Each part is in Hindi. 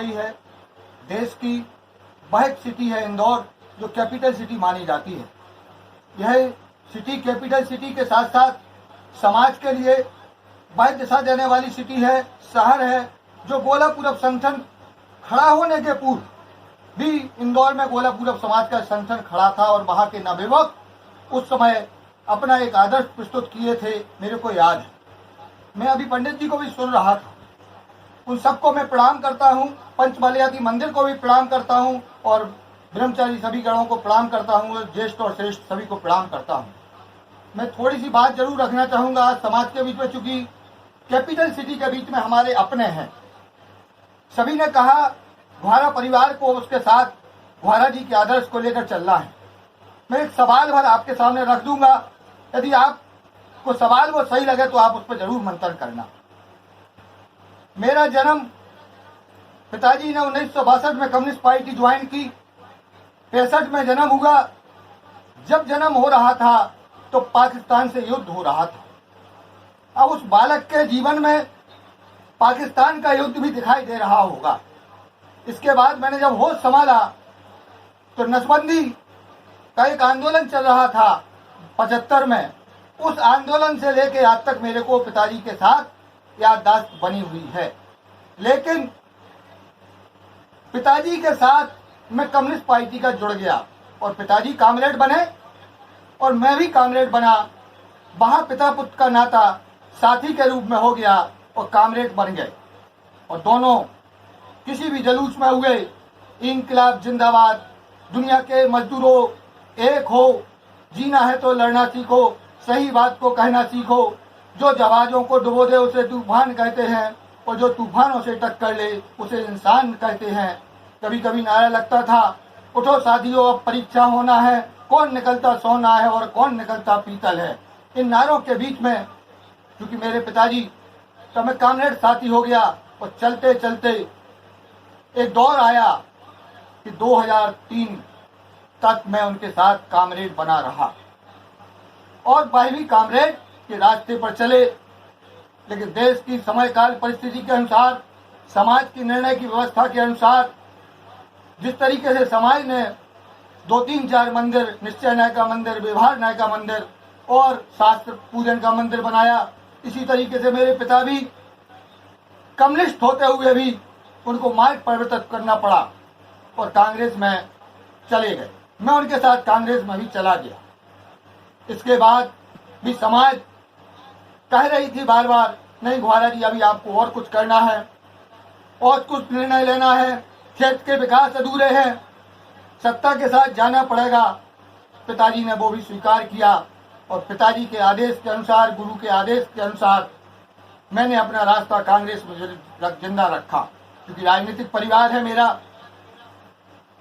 रही है। देश की वह सिटी है इंदौर जो कैपिटल सिटी मानी जाती है। यह सिटी कैपिटल सिटी के साथ साथ समाज के लिए वह दिशा देने वाली सिटी है, शहर है जो गोला पूरब संगठन खड़ा होने के पूर्व भी इंदौर में गोला पूरब समाज का संगठन खड़ा था और वहां के नवयुवक उस समय अपना एक आदर्श प्रस्तुत किए थे, मेरे को याद है। मैं अभी पंडित जी को भी सुन रहा था। उन सबको मैं प्रणाम करता हूँ, पंचमलियाती मंदिर को भी प्रणाम करता हूँ और ब्रह्मचारी सभी गणों को प्रणाम करता हूँ, ज्येष्ठ और श्रेष्ठ सभी को प्रणाम करता हूँ। मैं थोड़ी सी बात जरूर रखना चाहूँगा आज समाज के बीच में, चूंकि कैपिटल सिटी के बीच में हमारे अपने हैं। सभी ने कहा घुआरा परिवार को उसके साथ घुआरा जी के आदर्श को लेकर चलना है। मैं एक सवाल भर आपके सामने रख दूंगा, यदि आपको सवाल वो सही लगे तो आप उस पर जरूर मंथन करना। मेरा जन्म, पिताजी ने 1962 में कम्युनिस्ट पार्टी ज्वाइन की, 65 में जन्म हुआ। जब जन्म हो रहा था तो पाकिस्तान से युद्ध हो रहा था। अब उस बालक के जीवन में पाकिस्तान का युद्ध भी दिखाई दे रहा होगा। इसके बाद मैंने जब होश संभाला तो नसबंदी का एक आंदोलन चल रहा था 75 में। उस आंदोलन से लेके आज तक मेरे को पिताजी के साथ याददाश्त बनी हुई है। लेकिन पिताजी के साथ मैं कम्युनिस्ट पार्टी का जुड़ गया और पिताजी कामरेड बने और मैं भी कामरेड बना। वहां पिता पुत्र का नाता साथी के रूप में हो गया और कामरेड बन गए और दोनों किसी भी जलूस में हुए इंकलाब जिंदाबाद, दुनिया के मजदूरों एक हो, जीना है तो लड़ना सीखो, सही बात को कहना सीखो, जो जहाजों को डुबो दे उसे तूफान कहते हैं और जो तूफानों से टक्कर ले उसे इंसान कहते हैं। कभी कभी नारा लगता था, उठो साथियों अब परीक्षा होना है, कौन निकलता सोना है और कौन निकलता पीतल है। इन नारों के बीच में क्योंकि मेरे पिताजी का मैं कामरेड साथी हो गया और चलते चलते एक दौर आया कि 2003 तक मैं उनके साथ कामरेड बना रहा और वह भी कामरेड के रास्ते पर चले। लेकिन देश की समय काल परिस्थिति के अनुसार, समाज की निर्णय की व्यवस्था के अनुसार, जिस तरीके से समाज ने 2-3-4 मंदिर, निश्चय न्याय का मंदिर, व्यवहार न्याय का मंदिर और शास्त्र पूजन का मंदिर बनाया, इसी तरीके से मेरे पिता भी कम्युनिस्ट होते हुए भी उनको मार्ग परिवर्तित करना पड़ा और कांग्रेस में चले गए। मैं उनके साथ कांग्रेस में भी चला गया। इसके बाद भी समाज कह रही थी बार बार, नहीं घुआरा जी अभी आपको और कुछ करना है और कुछ निर्णय लेना है, क्षेत्र के विकास अधूरे हैं, सत्ता के साथ जाना पड़ेगा। पिताजी ने वो भी स्वीकार किया और पिताजी के आदेश के अनुसार, गुरु के आदेश के अनुसार मैंने अपना रास्ता कांग्रेस में जिंदा रखा, क्योंकि राजनीतिक परिवार है मेरा।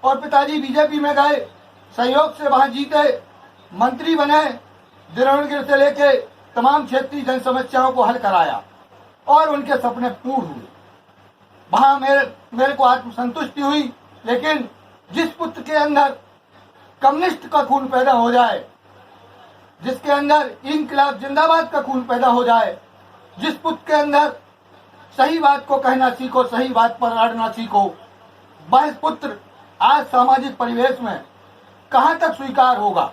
और पिताजी बीजेपी में गए, सहयोग से वहां जीते, मंत्री बने, द्रोणगिर से लेके तमाम क्षेत्रीय जन समस्याओं को हल कराया और उनके सपने पूर्ण हुए। वहां मेरे को आत्मसंतुष्टि हुई। लेकिन जिस पुत्र के अंदर कम्युनिस्ट का खून पैदा हो जाए, जिसके अंदर इंकलाब जिंदाबाद का खून पैदा हो जाए, जिस पुत्र के अंदर सही बात को कहना सीखो, सही बात पर लड़ना सीखो, वह पुत्र आज सामाजिक परिवेश में कहां तक स्वीकार होगा,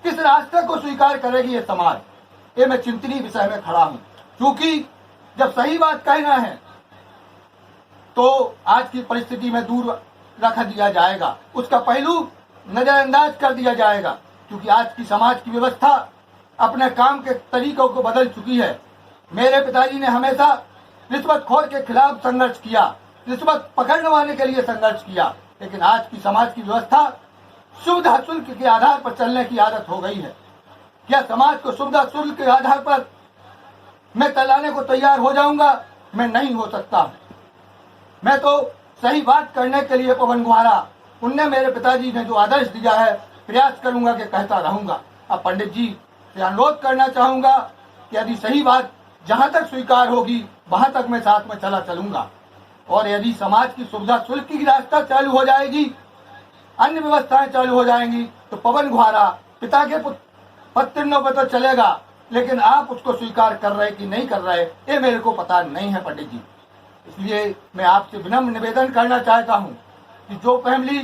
किस रास्ते को स्वीकार करेगी ये समाज, ये मैं चिंतनीय विषय में खड़ा हूं। क्योंकि जब सही बात कहना है तो आज की परिस्थिति में दूर रख दिया जाएगा, उसका पहलू नजरअंदाज कर दिया जाएगा, क्योंकि आज की समाज की व्यवस्था अपने काम के तरीकों को बदल चुकी है। मेरे पिताजी ने हमेशा रिश्वतखोर के खिलाफ संघर्ष किया, रिश्वत पकड़वाने के लिए संघर्ष किया। लेकिन आज की समाज की व्यवस्था सुविधा शुल्क के आधार पर चलने की आदत हो गई है। क्या समाज को सुविधा शुल्क के आधार पर मैं चलाने को तैयार हो जाऊंगा? मैं नहीं हो सकता। मैं तो सही बात करने के लिए पवन घुआरा, उनने मेरे पिताजी ने जो आदर्श दिया है, प्रयास करूंगा कि कहता रहूंगा। अब पंडित जी से अनुरोध करना चाहूंगा कि यदि सही बात जहां तक स्वीकार होगी वहां तक मैं साथ में चलूंगा। और यदि समाज की सुविधा शुल्क की रास्ता चालू हो जाएगी, अन्य व्यवस्थाएं चालू हो जाएंगी, तो पवन घुआरा पिता के पत्रों पर तो चलेगा, लेकिन आप उसको स्वीकार कर रहे कि नहीं कर रहे, ये मेरे को पता नहीं है पंडित जी। इसलिए मैं आपसे विनम्र निवेदन करना चाहता हूं कि जो फैमिली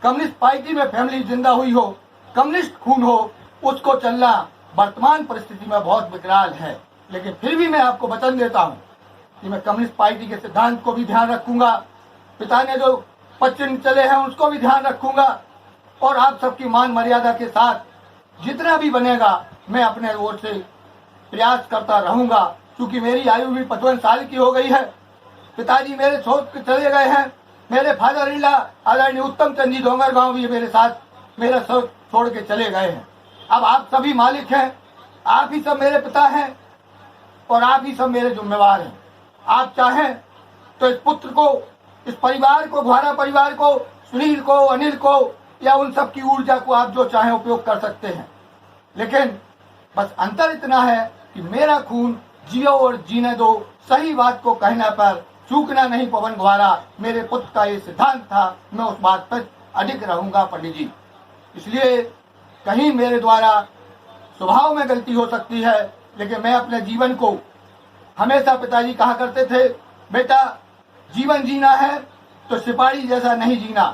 कम्युनिस्ट पार्टी में फैमिली जिंदा हुई हो, कम्युनिस्ट खून हो, उसको चलना वर्तमान परिस्थिति में बहुत विकराल है। लेकिन फिर भी मैं आपको वचन देता हूं कि मैं कम्युनिस्ट पार्टी के सिद्धांत को भी ध्यान रखूंगा, पिता ने जो पश्चिम चले हैं उसको भी ध्यान रखूंगा, और आप सबकी मान मर्यादा के साथ जितना भी बनेगा मैं अपने ओर से प्रयास करता रहूंगा। क्योंकि मेरी आयु भी 55 साल की हो गई है, पिताजी मेरे छोड़ के चले गए हैं, मेरे फादर इन लॉ आदरणीय उत्तम चंद जी डोंगरगांव भी मेरे साथ मेरा छोड़ के चले गए हैं। अब आप सभी मालिक हैं, आप ही सब मेरे पिता हैं और आप ही सब मेरे जिम्मेवार हैं। आप चाहें तो इस पुत्र को, इस परिवार को, घुआरा परिवार को, सुनील को, अनिल को या उन सब की ऊर्जा को आप जो चाहें उपयोग कर सकते हैं। लेकिन बस अंतर इतना है कि मेरा खून जियो और जीने दो, सही बात को कहने पर चूकना नहीं पवन घुआरा, मेरे पुत्र का ये सिद्धांत था, मैं उस बात पर अडिग रहूंगा पंडित जी। इसलिए कहीं मेरे द्वारा स्वभाव में गलती हो सकती है, लेकिन मैं अपने जीवन को, हमेशा पिताजी कहा करते थे, बेटा जीवन जीना है तो सिपाही जैसा नहीं जीना,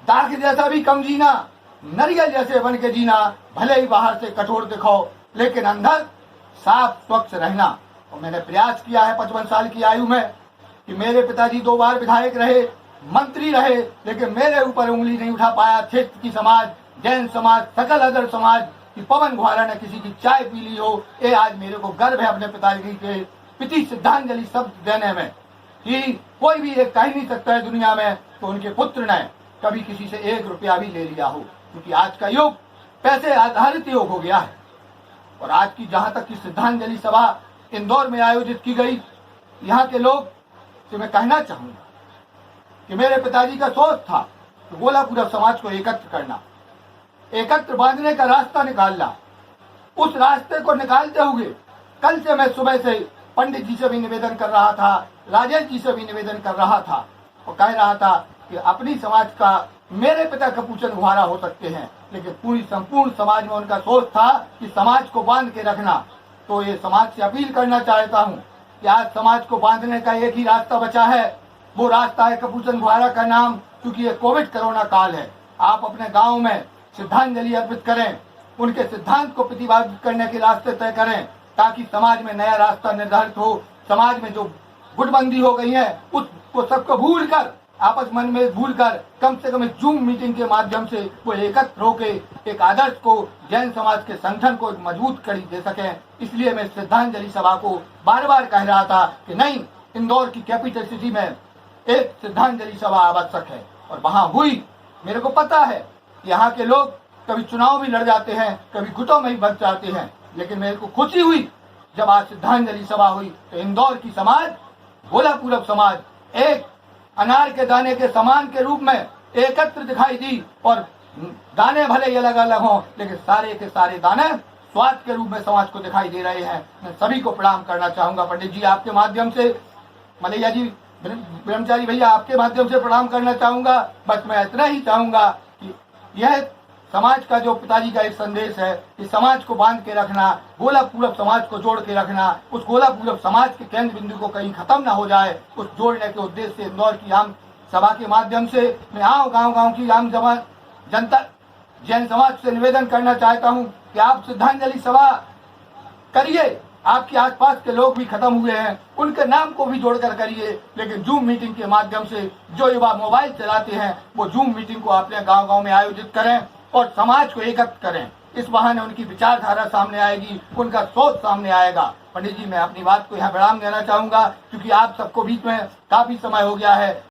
दाख जैसा भी कम जीना, नरियल जैसे बन के जीना, भले ही बाहर से कठोर दिखाओ लेकिन अंदर साफ स्वच्छ रहना। और मैंने प्रयास किया है 55 साल की आयु में कि मेरे पिताजी 2 बार विधायक रहे, मंत्री रहे, लेकिन मेरे ऊपर उंगली नहीं उठा पाया क्षेत्र की समाज, जैन समाज, सकल अदर समाज कि पवन घुआरा ने किसी की चाय पी ली हो। ये आज मेरे को गर्व है अपने पिताजी के प्रति श्रद्धांजलि शब्द देने में कि कोई भी ये कह नहीं सकता है दुनिया में तो उनके पुत्र ने कभी किसी से 1 रुपया भी ले लिया हो, क्योंकि आज का युग पैसे आधारित योग हो गया है। और आज की जहां तक की श्रद्धांजलि सभा इंदौर में आयोजित की गई, यहाँ के लोग से मैं कहना चाहूंगा कि मेरे पिताजी का सोच था कि गोलापुरा समाज को एकत्र करना, एकत्र बांधने का रास्ता निकालना। उस रास्ते को निकालते हुए कल से मैं सुबह से पंडित जी से भी निवेदन कर रहा था, राजेश जी से भी निवेदन कर रहा था और कह रहा था कि अपनी समाज का मेरे पिता कपूचन घुआरा हो सकते हैं, लेकिन पूरी संपूर्ण समाज में उनका सोच था कि समाज को बांध के रखना। तो ये समाज से अपील करना चाहता हूँ कि आज समाज को बांधने का एक ही रास्ता बचा है, वो रास्ता है कपूचन घुआरा का नाम। क्योंकि ये कोविड कोरोना काल है, आप अपने गाँव में श्रद्धांजलि अर्पित करें, उनके सिद्धांत को प्रतिपादित करने के रास्ते तय करें, ताकि समाज में नया रास्ता निर्धारित हो। समाज में जो गुटबंदी हो गई है उसको सबको भूल कर, आपस मन में भूल कर, कम से कम जूम मीटिंग के माध्यम से वो एकत्र होकर एक आदर्श को, जैन समाज के संगठन को एक मजबूत कड़ी दे सकें। इसलिए मैं श्रद्धांजलि सभा को बार बार कह रहा था कि नहीं, इंदौर की कैपिटल सिटी में एक श्रद्धांजलि सभा आवश्यक है। और वहां हुई। मेरे को पता है कि यहाँ के लोग कभी चुनाव भी लड़ जाते हैं, कभी गुटों में ही बच जाते हैं, लेकिन मेरे को खुशी हुई जब आज श्रद्धांजलि सभा हुई तो इंदौर की समाज, गोलापुरम समाज एक अनार के दाने के समान के रूप में एकत्र दिखाई दी। और दाने भले ही अलग अलग हों, लेकिन सारे के सारे दाने स्वाद के रूप में समाज को दिखाई दे रहे हैं। मैं सभी को प्रणाम करना चाहूंगा पंडित जी आपके माध्यम से, मलैया जी, ब्रह्मचारी भैया आपके माध्यम से प्रणाम करना चाहूंगा। बस मैं इतना ही चाहूंगा कि यह समाज का जो पिताजी का एक संदेश है कि समाज को बांध के रखना, गोलापुरम समाज को जोड़ के रखना, उस गोलापुरम समाज के केंद्र बिंदु को कहीं खत्म ना हो जाए, उस जोड़ने के उद्देश्य से इंदौर की आम सभा के माध्यम से मैं गांव की आम जनता जैन समाज से निवेदन करना चाहता हूं कि आप श्रद्धांजलि सभा करिए। आपके आसपास के लोग भी खत्म हुए हैं, उनके नाम को भी जोड़कर करिए, लेकिन जूम मीटिंग के माध्यम से जो युवा मोबाइल चलाते हैं वो जूम मीटिंग को अपने गांव में आयोजित करें और समाज को एकत्र करें। इस बहाने उनकी विचारधारा सामने आएगी, उनका सोच सामने आएगा। पंडित जी, मैं अपनी बात को यहाँ विराम देना चाहूंगा क्योंकि आप सबको बीच में काफी समय हो गया है।